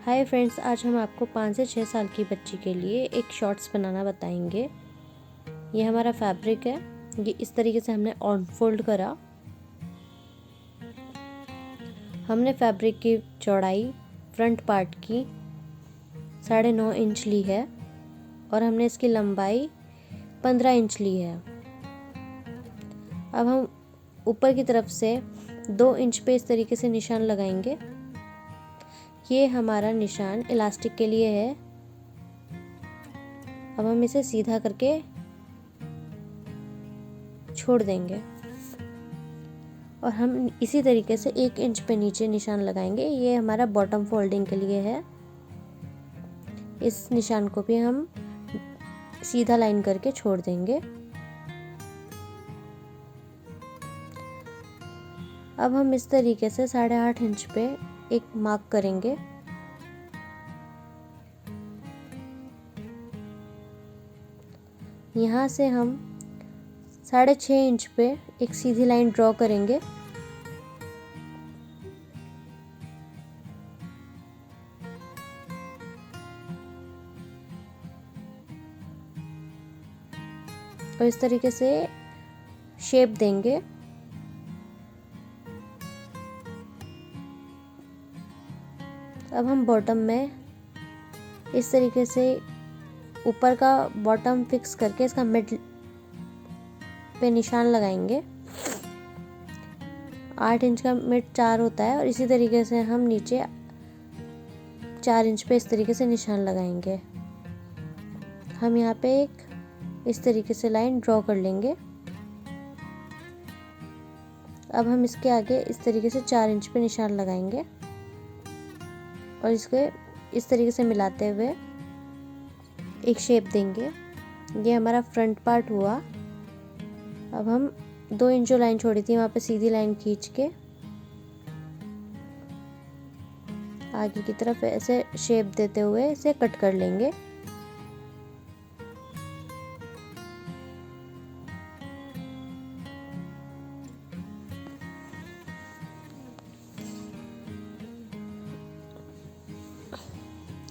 Hi friends, आज हम आपको 5 से 6 साल की बच्ची के लिए एक शॉर्ट्स बनाना बताएंगे। ये हमारा फैब्रिक है। ये इस तरीके से हमने अनफोल्ड करा। हमने फैब्रिक की चौड़ाई फ्रंट पार्ट की 9.5 इंच ली है और हमने इसकी लंबाई 15 इंच ली है। अब हम ऊपर की तरफ से 2 इंच पे इस तरीके से निशान लगाएंगे। ये हमारा निशान इलास्टिक के लिए है। अब हम इसे सीधा करके छोड़ देंगे और हम इसी तरीके से 1 इंच पे नीचे निशान लगाएंगे। ये हमारा बॉटम फोल्डिंग के लिए है। इस निशान को भी हम सीधा लाइन करके छोड़ देंगे। अब हम इस तरीके से 8.5 इंच पे एक मार्क करेंगे। यहाँ से हम 6.5 इंच पे एक सीधी लाइन ड्रॉ करेंगे। और इस तरीके से शेप देंगे। अब हम बॉटम में इस तरीके से ऊपर का बॉटम फिक्स करके इसका मिड पे निशान लगाएंगे। 8 इंच का मिड 4 होता है और इसी तरीके से हम नीचे 4 इंच पे इस तरीके से निशान लगाएंगे। हम यहाँ पे एक इस तरीके से लाइन ड्रॉ कर लेंगे। अब हम इसके आगे इस तरीके से 4 इंच पे निशान लगाएंगे और इसके इस तरीके से मिलाते हुए एक शेप देंगे। ये हमारा फ्रंट पार्ट हुआ। अब हम 2 इंच जो लाइन छोड़ी थी वहाँ पे सीधी लाइन खींच के आगे की तरफ ऐसे शेप देते हुए इसे कट कर लेंगे।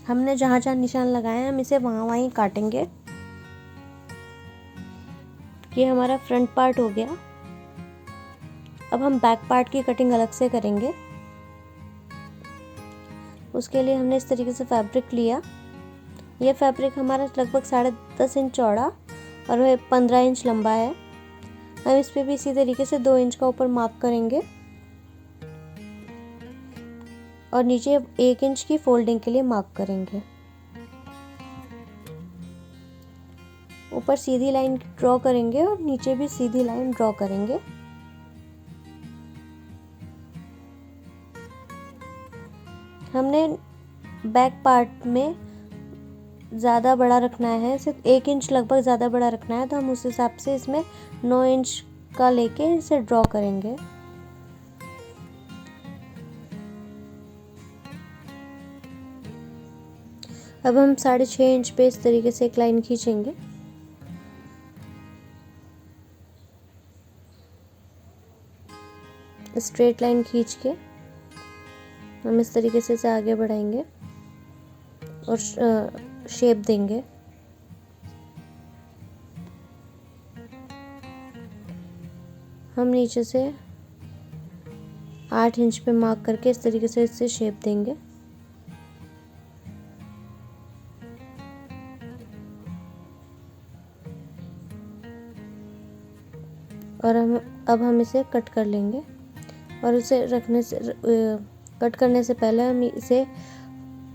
हमने जहाँ जहाँ निशान लगाए हैं हम इसे वहाँ वहीं काटेंगे। ये हमारा फ्रंट पार्ट हो गया। अब हम बैक पार्ट की कटिंग अलग से करेंगे। उसके लिए हमने इस तरीके से फैब्रिक लिया। यह फैब्रिक हमारा लगभग 10.5 इंच चौड़ा और वह 15 इंच लंबा है। हम इस पे भी इसी तरीके से 2 इंच का ऊपर मार्क करेंगे और नीचे 1 इंच की फोल्डिंग के लिए मार्क करेंगे। ऊपर सीधी लाइन ड्रॉ करेंगे और नीचे भी सीधी लाइन ड्रॉ करेंगे। हमने बैक पार्ट में ज़्यादा बड़ा रखना है, सिर्फ 1 इंच लगभग ज़्यादा बड़ा रखना है, तो हम उस हिसाब से इसमें 9 इंच का लेके इसे ड्रॉ करेंगे। अब हम 6.5 इंच पे इस तरीके से एक लाइन खींचेंगे। स्ट्रेट लाइन खींच के हम इस तरीके से इसे आगे बढ़ाएंगे और शेप देंगे। हम नीचे से 8 इंच पे मार्क करके इस तरीके से इससे शेप देंगे। और अब हम इसे कट कर लेंगे और इसे कट करने से पहले हम इसे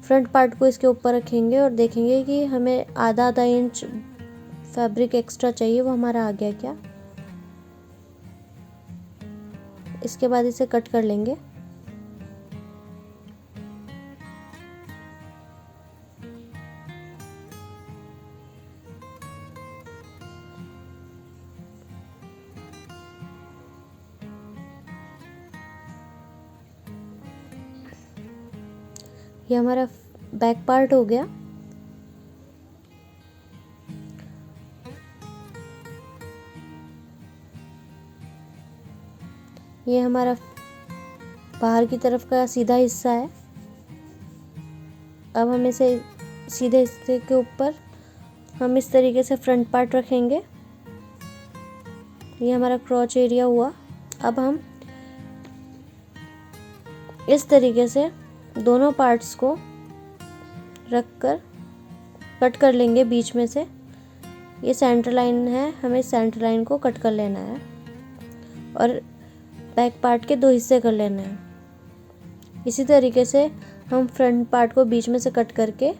फ्रंट पार्ट को इसके ऊपर रखेंगे और देखेंगे कि हमें आधा इंच फैब्रिक एक्स्ट्रा चाहिए, वो हमारा आ गया क्या। इसके बाद इसे कट कर लेंगे। ये हमारा बैक पार्ट हो गया। ये हमारा बाहर की तरफ का सीधा हिस्सा है। अब हम इसे सीधे हिस्से के ऊपर हम इस तरीके से फ्रंट पार्ट रखेंगे। ये हमारा क्रॉच एरिया हुआ। अब हम इस तरीके से दोनों पार्ट्स को रखकर कट कर लेंगे बीच में से। ये सेंटर लाइन है, हमें सेंटर लाइन को कट कर लेना है और बैक पार्ट के 2 हिस्से कर लेना है। इसी तरीके से हम फ्रंट पार्ट को बीच में से कट करके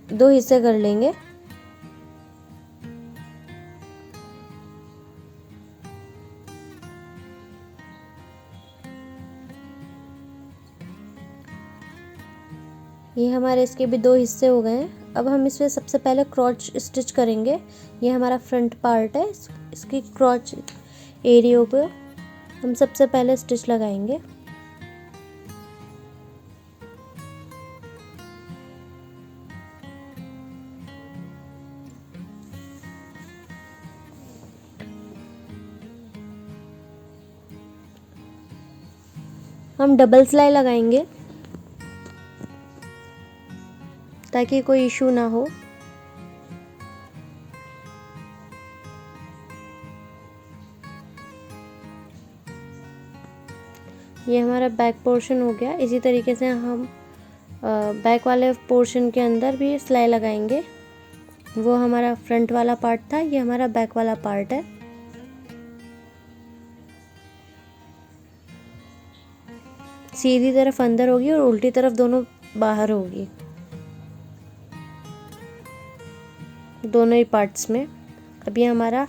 2 हिस्से कर लेंगे। ये हमारे इसके भी 2 हिस्से हो गए हैं। अब हम इसमें सबसे पहले क्रॉच स्टिच करेंगे। ये हमारा फ्रंट पार्ट है, इसकी क्रॉच एरिया पे हम सबसे पहले स्टिच लगाएंगे। हम डबल सिलाई लगाएंगे ताकि कोई इशू ना हो। ये हमारा बैक पोर्शन हो गया। इसी तरीके से हम बैक वाले पोर्शन के अंदर भी सिलाई लगाएंगे। वो हमारा फ्रंट वाला पार्ट था, ये हमारा बैक वाला पार्ट है। सीधी तरफ अंदर होगी और उल्टी तरफ दोनों बाहर होगी, दोनों ही पार्ट्स में। अब ये हमारा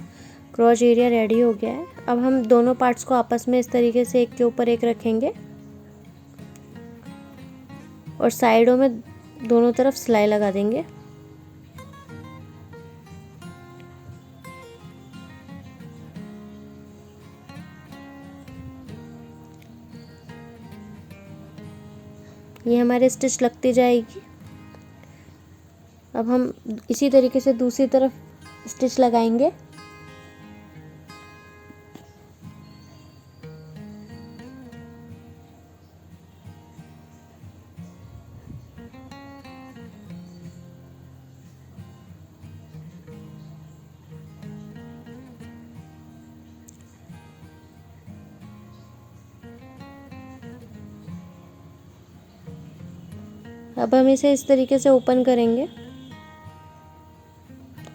क्रॉच एरिया रेडी हो गया है। अब हम दोनों पार्ट्स को आपस में इस तरीके से एक के ऊपर एक रखेंगे और साइडों में दोनों तरफ सिलाई लगा देंगे। ये हमारे स्टिच लगती जाएगी। अब हम इसी तरीके से दूसरी तरफ स्टिच लगाएंगे। अब हम इसे इस तरीके से ओपन करेंगे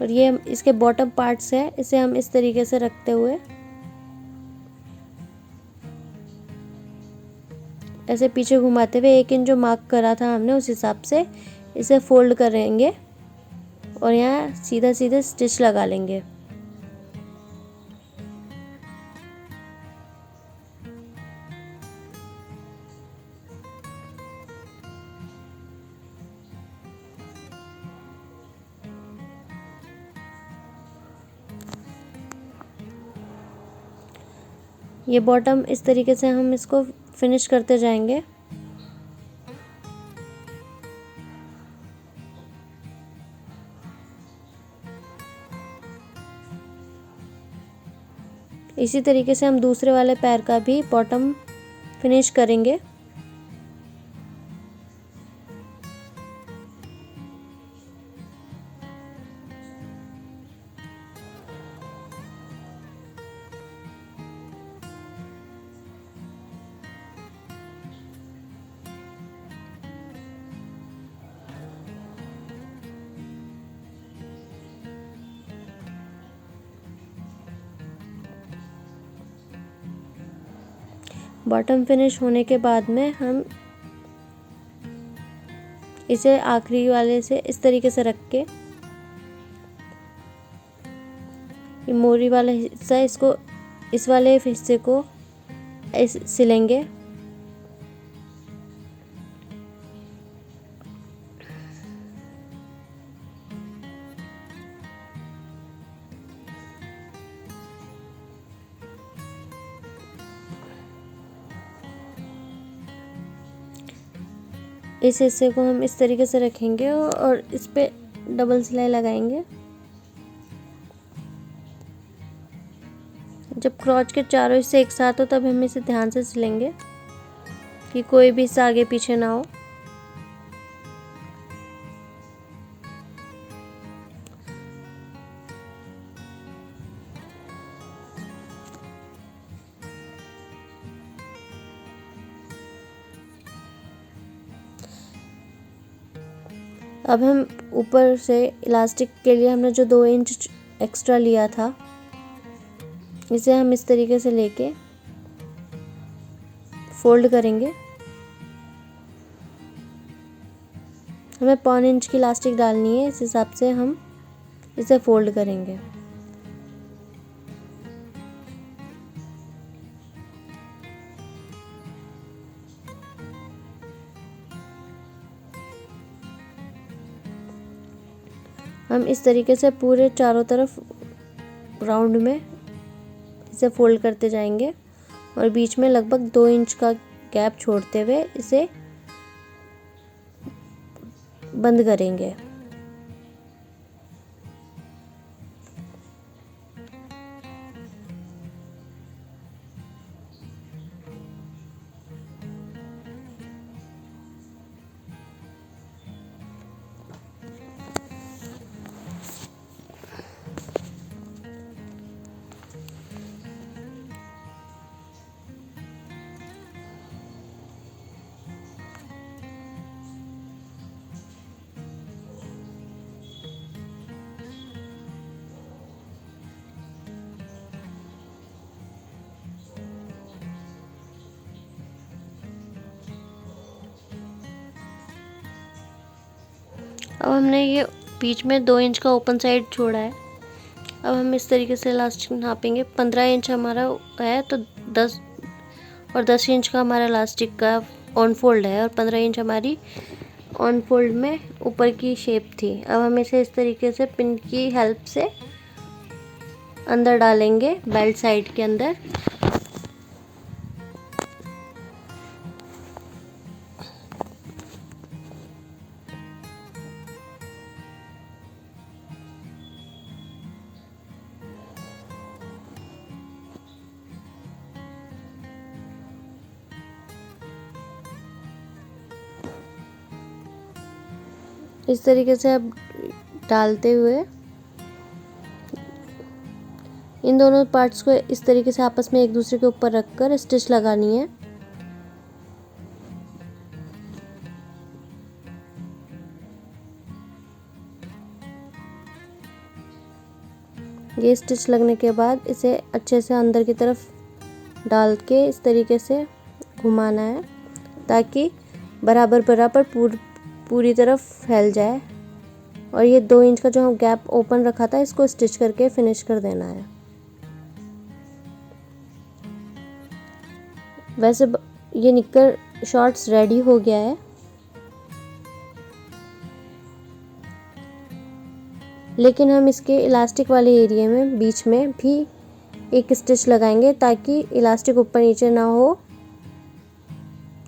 और ये इसके बॉटम पार्ट्स है, इसे हम इस तरीके से रखते हुए ऐसे पीछे घुमाते हुए 1 इंच जो मार्क करा था हमने उस हिसाब से इसे फोल्ड करेंगे और यहाँ सीधा सीधा स्टिच लगा लेंगे। ये बॉटम इस तरीके से हम इसको फिनिश करते जाएंगे। इसी तरीके से हम दूसरे वाले पैर का भी बॉटम फिनिश करेंगे। बॉटम फिनिश होने के बाद में हम इसे आखिरी वाले से इस तरीके से रख के मोरी वाला हिस्सा इसको इस वाले हिस्से को सिलेंगे। इस हिस्से को हम इस तरीके से रखेंगे और इस पे डबल सिलाई लगाएंगे। जब क्रॉच के चारों हिस्से एक साथ हो तब हम इसे ध्यान से सिलेंगे कि कोई भी हिस्सा आगे पीछे ना हो। अब हम ऊपर से इलास्टिक के लिए हमने जो 2 इंच एक्स्ट्रा लिया था, इसे हम इस तरीके से लेके फोल्ड करेंगे। हमें 1.25 इंच की इलास्टिक डालनी है, इस हिसाब से हम इसे फोल्ड करेंगे। हम इस तरीके से पूरे चारों तरफ राउंड में इसे फोल्ड करते जाएंगे और बीच में लगभग 2 इंच का गैप छोड़ते हुए इसे बंद करेंगे। अब हमने ये बीच में 2 इंच का ओपन साइड छोड़ा है। अब हम इस तरीके से इलास्टिक नापेंगे। 15 इंच हमारा है तो 10 इंच का हमारा इलास्टिक का ऑन फोल्ड है और 15 इंच हमारी ऑन फोल्ड में ऊपर की शेप थी। अब हम इसे इस तरीके से पिन की हेल्प से अंदर डालेंगे बेल्ट साइड के अंदर। इस तरीके से अब डालते हुए इन दोनों पार्ट्स को इस तरीके से आपस में एक दूसरे के ऊपर रखकर स्टिच लगानी है। ये स्टिच लगने के बाद इसे अच्छे से अंदर की तरफ डाल के इस तरीके से घुमाना है ताकि बराबर बराबर पूरी तरफ फैल जाए। और ये 2 इंच का जो हम गैप ओपन रखा था इसको स्टिच करके फिनिश कर देना है। वैसे ये निक्कर शॉर्ट्स रेडी हो गया है, लेकिन हम इसके इलास्टिक वाले एरिया में बीच में भी एक स्टिच लगाएंगे ताकि इलास्टिक ऊपर नीचे ना हो।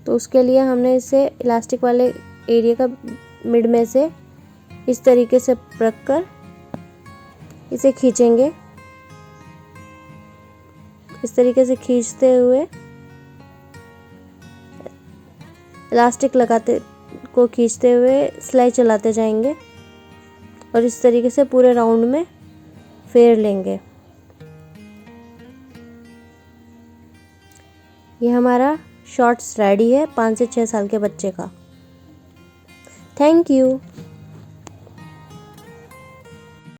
तो उसके लिए हमने इसे इलास्टिक वाले एरिया का मिड में से इस तरीके से रख कर इसे खींचेंगे। इस तरीके से खींचते हुए इलास्टिक खींचते हुए सिलाई चलाते जाएंगे और इस तरीके से पूरे राउंड में फेर लेंगे। ये हमारा शॉर्ट्स रेडी है 5 से 6 साल के बच्चे का। Thank you.